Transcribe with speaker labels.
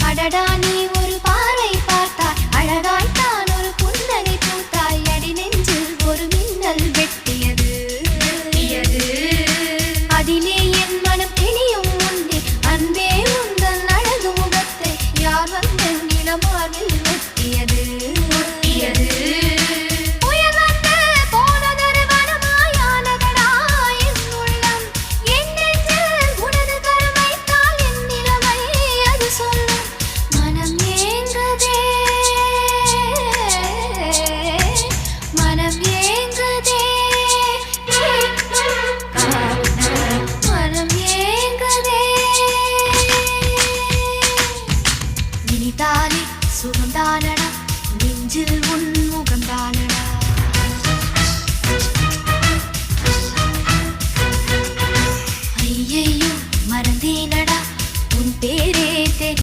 Speaker 1: அடடா நீ ஒரு பார்வை பார்த்தாய் அழகாய்த்தான் ஒரு புன்னகை பூத்தாய் அடி நெஞ்சில் ஒரு மின்னல் வெட்டியது அதிலே என் மனம் தெளியும் உண்டே அன்பே உந்தன் அழகு முகத்தை யார் வந்து நிலமாவில் ஒட்டியது சுகந்தானடா நெஞ்சில் உன் முகந்தானடா